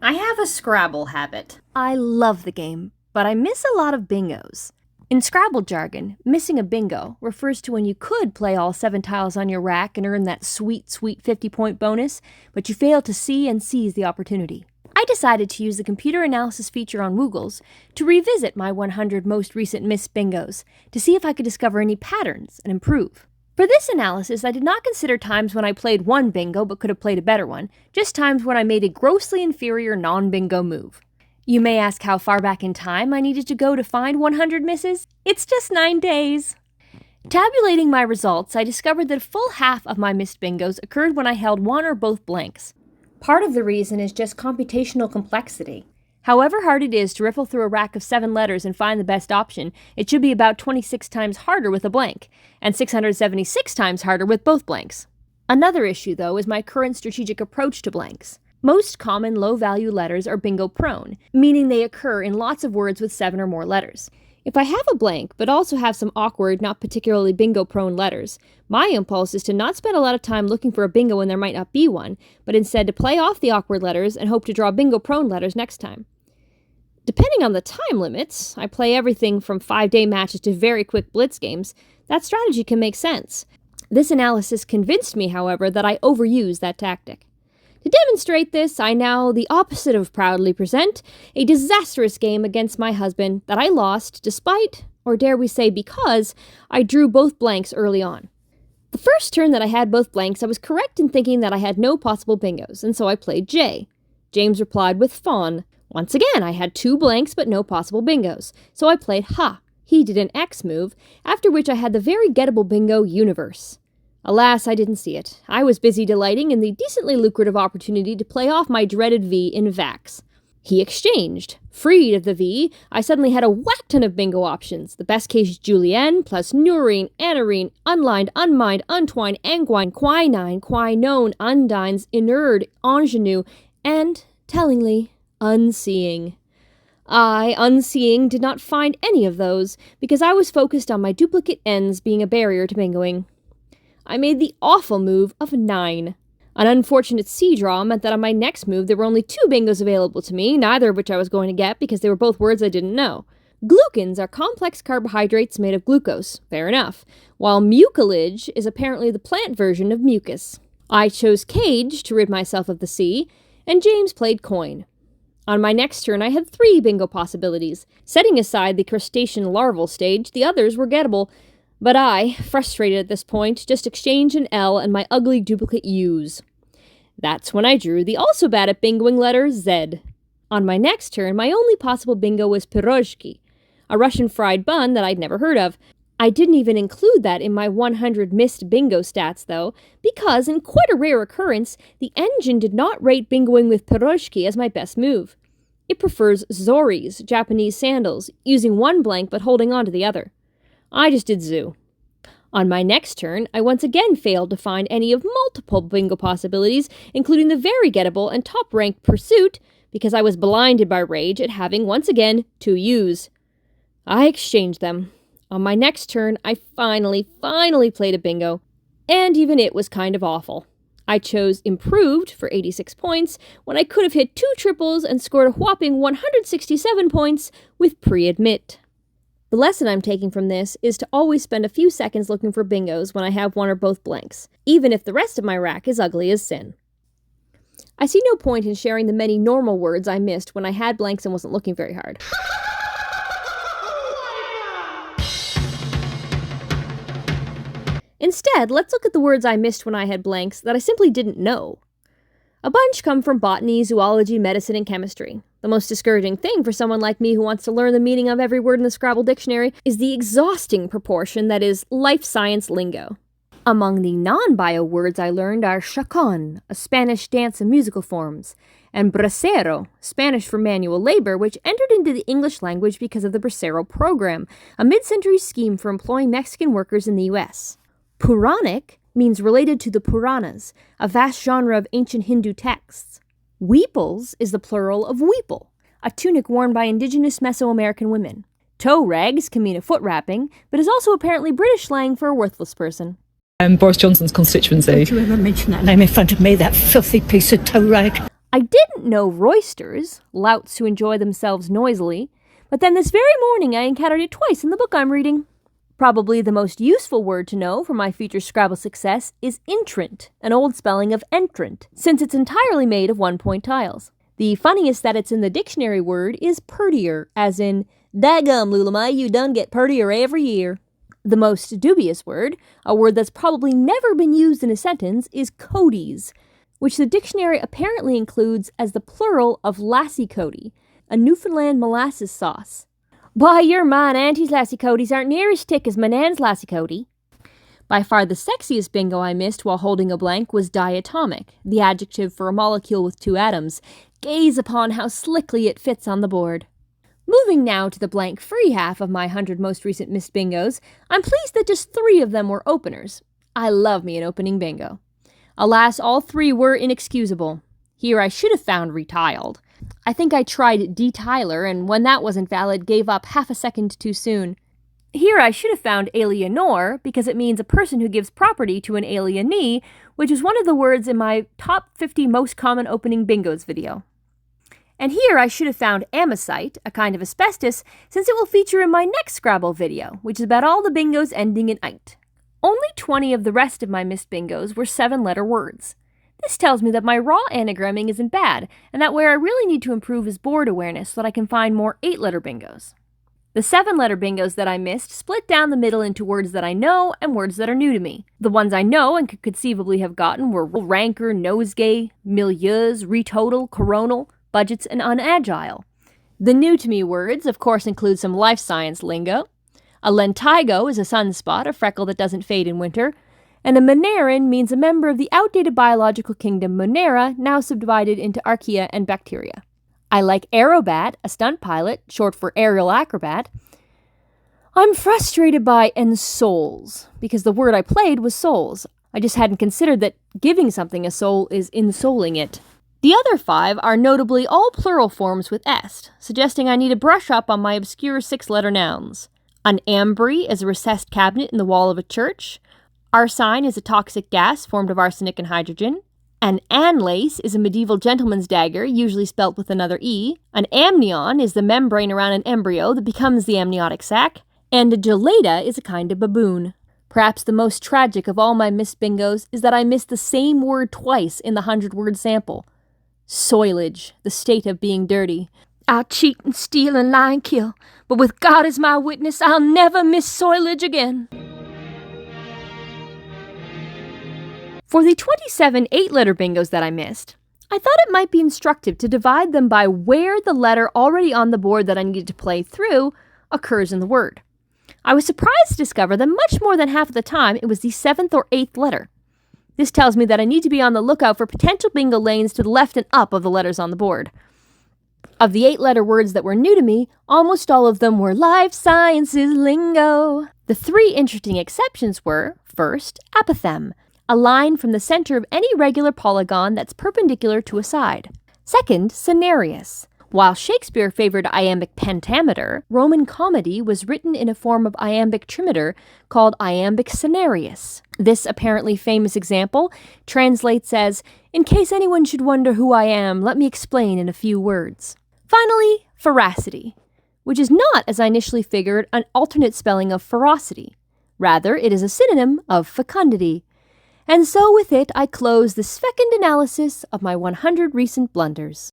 I have a Scrabble habit. I love the game, but I miss a lot of bingos. In Scrabble jargon, missing a bingo refers to when you could play all 7 tiles on your rack and earn that sweet 50-point bonus, but you fail to see and seize the opportunity. I decided to use the computer analysis feature on Woogles to revisit my 100 most recent missed bingos to see if I could discover any patterns and improve. For this analysis, I did not consider times when I played one bingo but could have played a better one, just times when I made a grossly inferior non-bingo move. You may ask how far back in time I needed to go to find 100 misses? It's just 9 days. Tabulating my results, I discovered that a full half of my missed bingos occurred when I held one or both blanks. Part of the reason is just computational complexity. However hard it is to riffle through a rack of 7 letters and find the best option, it should be about 26 times harder with a blank, and 676 times harder with both blanks. Another issue, though, is my current strategic approach to blanks. Most common low-value letters are bingo-prone, meaning they occur in lots of words with 7 or more letters. If I have a blank, but also have some awkward, not particularly bingo-prone letters, my impulse is to not spend a lot of time looking for a bingo when there might not be one, but instead to play off the awkward letters and hope to draw bingo-prone letters next time. Depending on the time limits, I play everything from 5-day matches to very quick blitz games, that strategy can make sense. This analysis convinced me, however, that I overuse that tactic. To demonstrate this, I now, the opposite of proudly present, a disastrous game against my husband that I lost despite, or dare we say because, I drew both blanks early on. The first turn that I had both blanks, I was correct in thinking that I had no possible bingos, and so I played J. James replied with fawn. Once again, I had 2 blanks but no possible bingos, so I played ha. He did an X move, after which I had the very gettable bingo universe. Alas, I didn't see it. I was busy delighting in the decently lucrative opportunity to play off my dreaded V in Vax. He exchanged. Freed of the V, I suddenly had a whack ton of bingo options. The best case Julienne, plus Neurine, Anarine, Unlined, Unmined, Untwined, Anguine, Quinine, Quinone, Undines, Inerd, Ingenue, and, tellingly, Unseeing. I, unseeing, did not find any of those, because I was focused on my duplicate N's being a barrier to bingoing. I made the awful move of 9. An unfortunate C draw meant that on my next move there were only 2 bingos available to me, neither of which I was going to get because they were both words I didn't know. Glucans are complex carbohydrates made of glucose, fair enough, while mucilage is apparently the plant version of mucus. I chose cage to rid myself of the C, and James played coin. On my next turn I had 3 bingo possibilities. Setting aside the crustacean larval stage, the others were gettable, but I, frustrated at this point, just exchanged an L and my ugly duplicate U's. That's when I drew the also bad at bingoing letter Z. On my next turn, my only possible bingo was pirozhki, a Russian fried bun that I'd never heard of. I didn't even include that in my 100 missed bingo stats, though, because, in quite a rare occurrence, the engine did not rate bingoing with pirozhki as my best move. It prefers zoris, Japanese sandals, using one blank but holding on to the other. I just did zoo. On my next turn, I once again failed to find any of multiple bingo possibilities, including the very gettable and top-ranked Pursuit, because I was blinded by rage at having, once again, 2 U's. I exchanged them. On my next turn, I finally played a bingo, and even it was kind of awful. I chose Improved for 86 points, when I could have hit 2 triples and scored a whopping 167 points with Pre-Admit. The lesson I'm taking from this is to always spend a few seconds looking for bingos when I have one or both blanks, even if the rest of my rack is ugly as sin. I see no point in sharing the many normal words I missed when I had blanks and wasn't looking very hard. Instead, let's look at the words I missed when I had blanks that I simply didn't know. A bunch come from botany, zoology, medicine, and chemistry. The most discouraging thing for someone like me who wants to learn the meaning of every word in the Scrabble dictionary is the exhausting proportion that is life science lingo. Among the non-bio words I learned are chacon, a Spanish dance and musical forms, and bracero, Spanish for manual labor, which entered into the English language because of the Bracero program, a mid-century scheme for employing Mexican workers in the U.S. Puranic means related to the Puranas, a vast genre of ancient Hindu texts. Weeples is the plural of weeple, a tunic worn by indigenous Mesoamerican women. Toe rags can mean a foot wrapping, but is also apparently British slang for a worthless person. Boris Johnson's constituency. Don't you ever mention that name in front of me, that filthy piece of toe rag. I didn't know roisters, louts who enjoy themselves noisily, but then this very morning I encountered it twice in the book I'm reading. Probably the most useful word to know for my future Scrabble success is intrant, an old spelling of entrant, since it's entirely made of one-point tiles. The funniest that it's in the dictionary word is purtier, as in, daggum, Lulamai, you done get purtier every year. The most dubious word, a word that's probably never been used in a sentence, is codies, which the dictionary apparently includes as the plural of lassie cody, a Newfoundland molasses sauce. Why, you're mine, Auntie's lassie codies aren't near as thick as my nan's lassie cody. By far the sexiest bingo I missed while holding a blank was diatomic, the adjective for a molecule with two atoms. Gaze upon how slickly it fits on the board. Moving now to the blank-free half of my 100 most recent missed bingos, I'm pleased that just 3 of them were openers. I love me an opening bingo. Alas, all 3 were inexcusable. Here I should have found retiled. I think I tried D-Tyler, and when that wasn't valid, gave up half a second too soon. Here I should have found alienor, because it means a person who gives property to an alienee, which is one of the words in my top 50 most common opening bingos video. And here I should have found amosite, a kind of asbestos, since it will feature in my next Scrabble video, which is about all the bingos ending in ite. Only 20 of the rest of my missed bingos were 7-letter words. This tells me that my raw anagramming isn't bad, and that where I really need to improve is board awareness so that I can find more 8-letter bingos. The 7-letter bingos that I missed split down the middle into words that I know and words that are new to me. The ones I know and could conceivably have gotten were rancor, nosegay, milieus, retotal, coronal, budgets, and unagile. The new-to-me words, of course, include some life science lingo. A lentigo is a sunspot, a freckle that doesn't fade in winter, and a monerin means a member of the outdated biological kingdom Monera, now subdivided into archaea and bacteria. I like aerobat, a stunt pilot, short for aerial acrobat. I'm frustrated by ensouls, because the word I played was souls. I just hadn't considered that giving something a soul is ensouling it. The other 5 are notably all plural forms with est, suggesting I need to brush up on my obscure 6-letter nouns. An ambry is a recessed cabinet in the wall of a church. Arsine is a toxic gas formed of arsenic and hydrogen. An anlace is a medieval gentleman's dagger, usually spelt with another E. An amnion is the membrane around an embryo that becomes the amniotic sac. And a gelada is a kind of baboon. Perhaps the most tragic of all my missed bingos is that I missed the same word twice in the 100-word sample. Soilage, the state of being dirty. I'll cheat and steal and lie and kill, but with God as my witness, I'll never miss soilage again. For the 27 8-letter bingos that I missed, I thought it might be instructive to divide them by where the letter already on the board that I needed to play through occurs in the word. I was surprised to discover that much more than half of the time it was the 7th or 8th letter. This tells me that I need to be on the lookout for potential bingo lanes to the left and up of the letters on the board. Of the 8-letter words that were new to me, almost all of them were life sciences lingo. The 3 interesting exceptions were, first, apothem, a line from the center of any regular polygon that's perpendicular to a side. Second, scenarius. While Shakespeare favored iambic pentameter, Roman comedy was written in a form of iambic trimeter called iambic scenarius. This apparently famous example translates as, "In case anyone should wonder who I am, let me explain in a few words." Finally, veracity, which is not, as I initially figured, an alternate spelling of ferocity. Rather, it is a synonym of fecundity. And so with it, I close this fecund analysis of my 100 recent blunders.